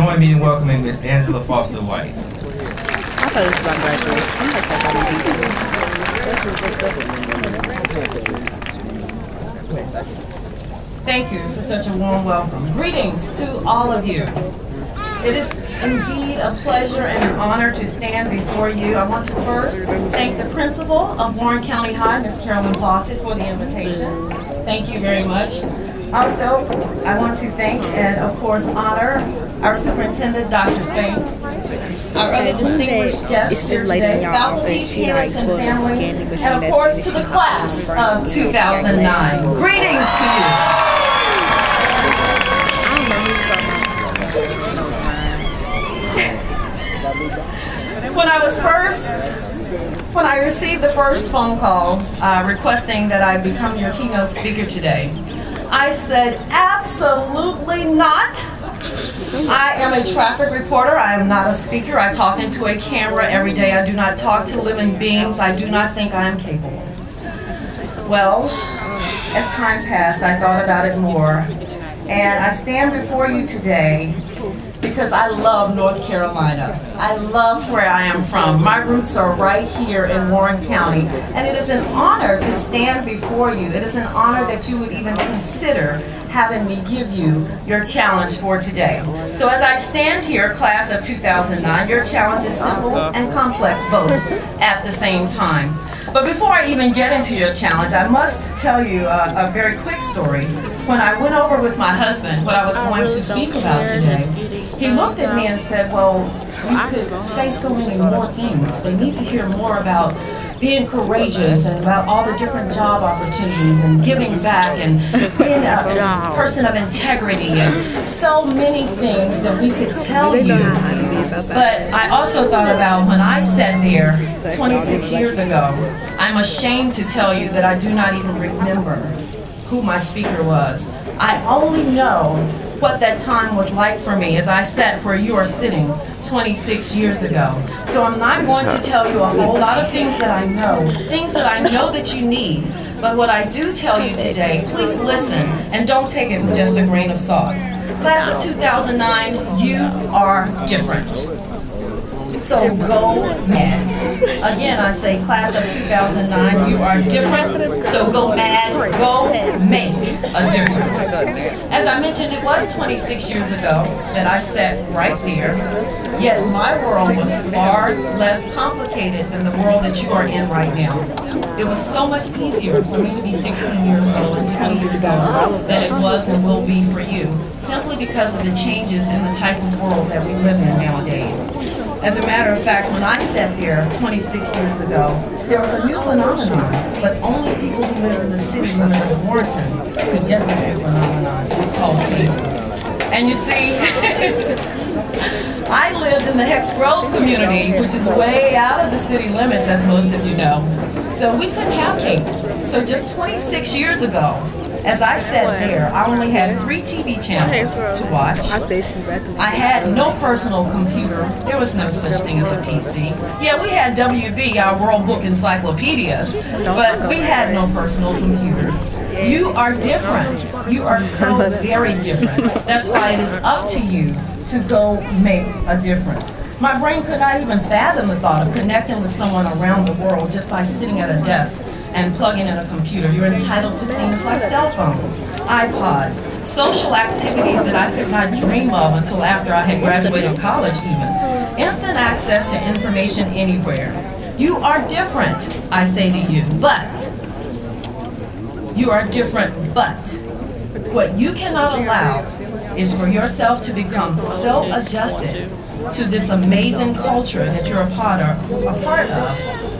Join me in welcoming Miss Angela Foster White. I thought it was about graduation. Thank you for such a warm welcome. Greetings to all of you. It is indeed a pleasure and an honor to stand before you. I want to first thank the principal of Warren County High, Ms. Carolyn Fawcett, for the invitation. Thank you very much. Also, I want to thank and, of course, honor our superintendent, Dr. Spain, our other distinguished guests here today, faculty, parents, and family, and, of course, to the class of 2009. Greetings to you. When I received the first phone call requesting that I become your keynote speaker today, I said, absolutely not. I am a traffic reporter. I am not a speaker. I talk into a camera every day. I do not talk to living beings. I do not think I am capable. Well, as time passed, I thought about it more, and I stand before you today because I love North Carolina. I love where I am from. My roots are right here in Warren County, and it is an honor to stand before you. It is an honor that you would even consider having me give you your challenge for today. So as I stand here, class of 2009, your challenge is simple and complex both at the same time. But before I even get into your challenge, I must tell you a very quick story. When I went over with my husband what I was going to speak about today, he looked at me and said, well, you could say so many more things. They need to hear more about being courageous and about all the different job opportunities and giving back and being a person of integrity and so many things that we could tell you. But I also thought about when I sat there 26 years ago, I'm ashamed to tell you that I do not even remember who my speaker was. I only know what that time was like for me as I sat where you are sitting 26 years ago. So I'm not going to tell you a whole lot of things that I know that you need. But what I do tell you today, please listen and don't take it with just a grain of salt. Class of 2009, you are different. So go mad. Again, I say class of 2009, you are different. So go mad, go make a difference. As I mentioned, it was 26 years ago that I sat right there. Yet my world was far less complicated than the world that you are in right now. It was so much easier for me to be 16 years old and 20 years old than it was and will be for you, simply because of the changes in the type of world that we live in nowadays. As a matter of fact, when I sat there 26 years ago, there was a new phenomenon, but only people who live in the city limits of Warrenton could get this new phenomenon. It's called cable. And you see, I lived in the Hex Grove community, which is way out of the city limits, as most of you know. So we couldn't have cable. So just 26 years ago, as I sat there, I only had 3 TV channels to watch. I had no personal computer. There was no such thing as a PC. Yeah, we had WB, our World Book Encyclopedias, but we had no personal computers. You are different. You are so very different. That's why it is up to you to go make a difference. My brain could not even fathom the thought of connecting with someone around the world just by sitting at a desk and plugging in a computer. You're entitled to things like cell phones, iPods, social activities that I could not dream of until after I had graduated college even. Instant access to information anywhere. You are different, I say to you, but you are different, but what you cannot allow is for yourself to become so adjusted to this amazing culture that you're a part of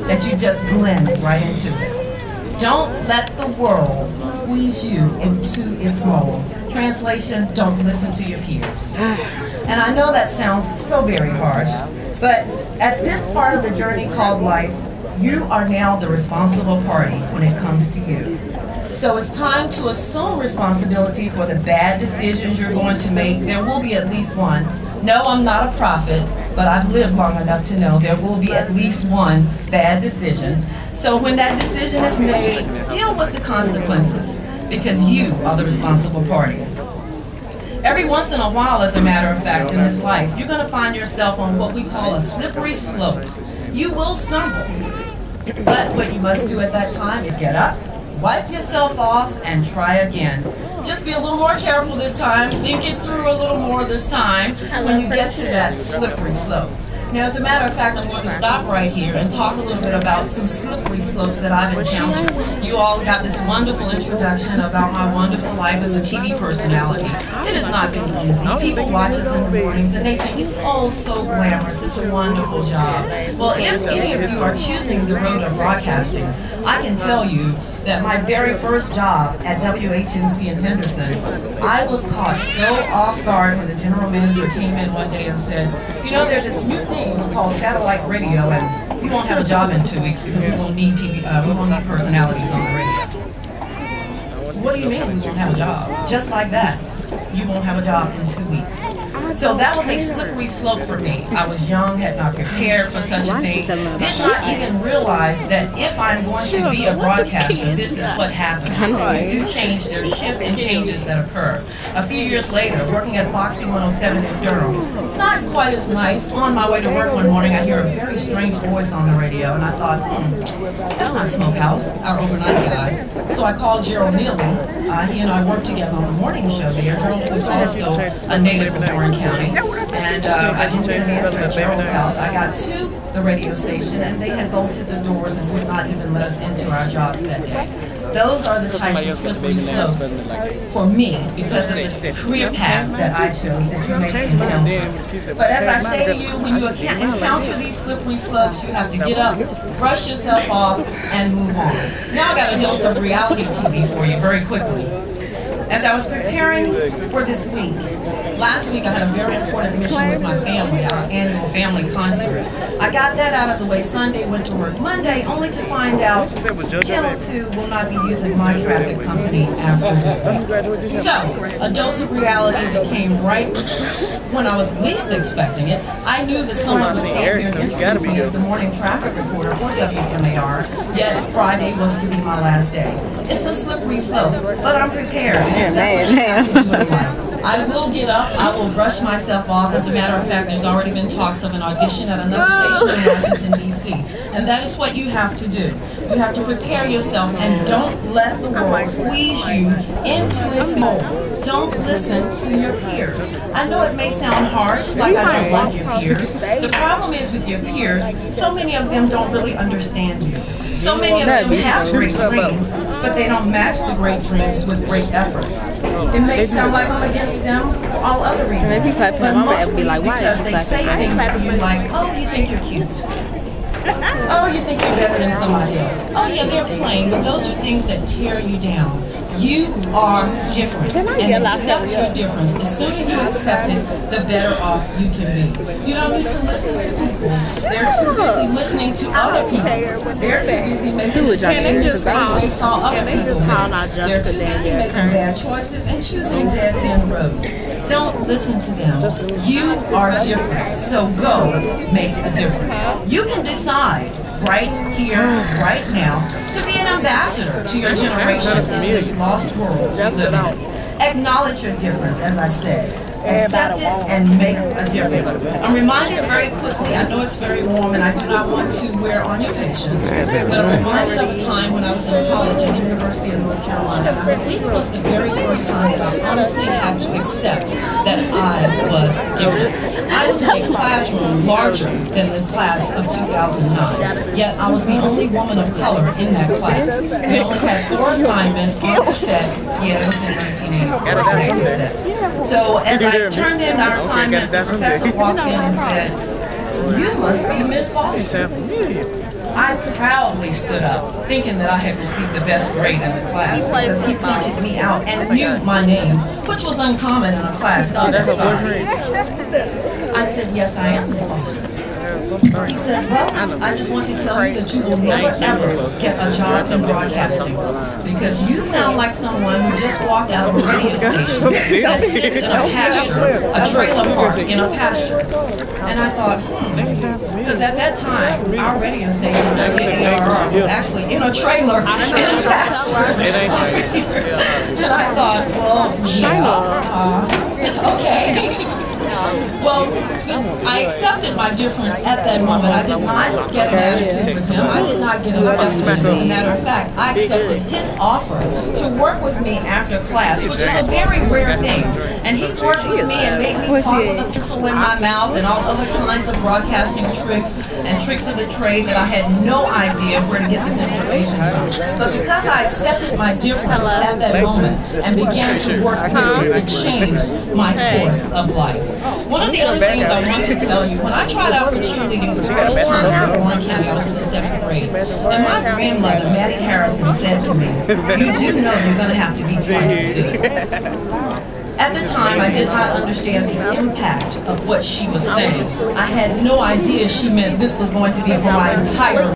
that you just blend right into it. Don't let the world squeeze you into its mold. Translation, don't listen to your peers. And I know that sounds so very harsh, but at this part of the journey called life, you are now the responsible party when it comes to you. So it's time to assume responsibility for the bad decisions you're going to make. There will be at least one. No, I'm not a prophet, but I've lived long enough to know there will be at least one bad decision. So when that decision is made, deal with the consequences, because you are the responsible party. Every once in a while, as a matter of fact, in this life, you're going to find yourself on what we call a slippery slope. You will stumble. But what you must do at that time is get up, wipe yourself off, and try again. Just be a little more careful this time. Think it through a little more this time when you get to that slippery slope. Now, as a matter of fact, I'm going to stop right here and talk a little bit about some slippery slopes that I've encountered. You all got this wonderful introduction about my wonderful life as a TV personality. It has not been easy. People watch us in the mornings and they think it's oh so glamorous. It's a wonderful job. Well, if any of you are choosing the road of broadcasting, I can tell you that my very first job at WHNC in Henderson, I was caught so off guard when the general manager came in one day and said, you know, there's this new thing called satellite radio, and we won't have a job in 2 weeks because we won't need TV, we won't need personalities on the radio. What do you mean we won't have a job? Just like that, you won't have a job in 2 weeks. So that was a slippery slope for me. I was young, had not prepared for such a thing, did not even realize that if I'm going to be a broadcaster, this is what happens. You do change, there's shift and changes that occur. A few years later, working at Foxy 107 in Durham, not quite as nice. On my way to work one morning, I hear a very strange voice on the radio, and I thought, that's not Smokehouse, our overnight guy. So I called Gerald Neely. He and I worked together on the morning show there. Gerald was also a native of Warren County. And I didn't get an answer at Gerald's house. I got to the radio station and they had bolted the doors and would not even let us into our jobs that day. Those are the types of slippery slopes for me because of the career path that I chose that you may encounter. But as I say to you, when you encounter these slippery slopes, you have to get up, brush yourself off, and move on. Now I got a dose of reality TV for you very quickly. As I was preparing for this week, last week I had a very important mission with my family, our annual family concert. I got that out of the way Sunday, went to work Monday, only to find out Channel 2 will not be using my traffic company after this week. So, a dose of reality that came right when I was least expecting it. I knew that someone would stand here and introduce me as the morning traffic reporter for WMAR, yet Friday was to be my last day. It's a slippery slope, but I'm prepared because that's what you have to do in life. I will get up, I will brush myself off. As a matter of fact, there's already been talks of an audition at another station in Washington, D.C. And that is what you have to do. You have to prepare yourself and don't let the world squeeze you into its mold. Don't listen to your peers. I know it may sound harsh, like I don't love your peers. The problem is with your peers, so many of them don't really understand you. So many of them have great dreams, but they don't match the great dreams with great efforts. It may sound like I'm against them for all other reasons, but mostly because they say things to you like, oh, you think you're cute. Oh, you think you're better than somebody else. Oh, yeah, they're playing, but those are things that tear you down. You are different, and accept your difference. The sooner you accept it, the better off you can be. You don't need to listen to people. They're too busy listening to other people. They're too busy making the same mistakes they saw other people make. They're too busy making bad choices and choosing dead-end roads. Don't listen to them. You are different, so go make a difference. You can decide right here, right now, to be an ambassador to your generation in this lost world we live in. Acknowledge your difference, as I said. Accept it and make a difference. I'm reminded very quickly, I know it's very warm and I do not want to wear on your patience, but I'm reminded of a time when I was in college at the University of North Carolina. And I believe it was the very first time that I honestly had to accept that I was different. I was in a classroom larger than the class of 2009, yet I was the only woman of color in that class. We only had 4 assignments on cassette. Yeah, it was in 1984, cassettes. So as I turned in our assignments, the professor walked in and said, "You must be Miss Foster." I proudly stood up, thinking that I had received the best grade in the class because he pointed me out and knew my name, which was uncommon in a class of that size. I said, "Yes, I am Miss Foster." He said, well, I just want to tell you that you will never ever get a job in broadcasting because you sound like someone who just walked out of a radio station that sits in a pasture, a trailer park in a pasture. And I thought, because at that time, our radio station, WARR, was actually in a trailer in a pasture. And I thought, well, yeah, okay. Well, I accepted my difference at that moment. I did not get an attitude with him. I did not get upset with him. As a matter of fact, I accepted his offer to work with me after class, which is a very rare thing. And he worked with me and made me talk with a pencil in my mouth and all other kinds of broadcasting tricks and tricks of the trade that I had no idea where to get this information from. But because I accepted my difference at that moment and began to work with him, it changed my course of life. One of the other things I want to tell you, when I tried out for cheerleading the first time in Warren County, I was in the 7th grade, and my grandmother, Mattie Harrison, said to me, you do know you're going to have to be twice as good. At the time, I did not understand the impact of what she was saying. I had no idea she meant this was going to be for my entire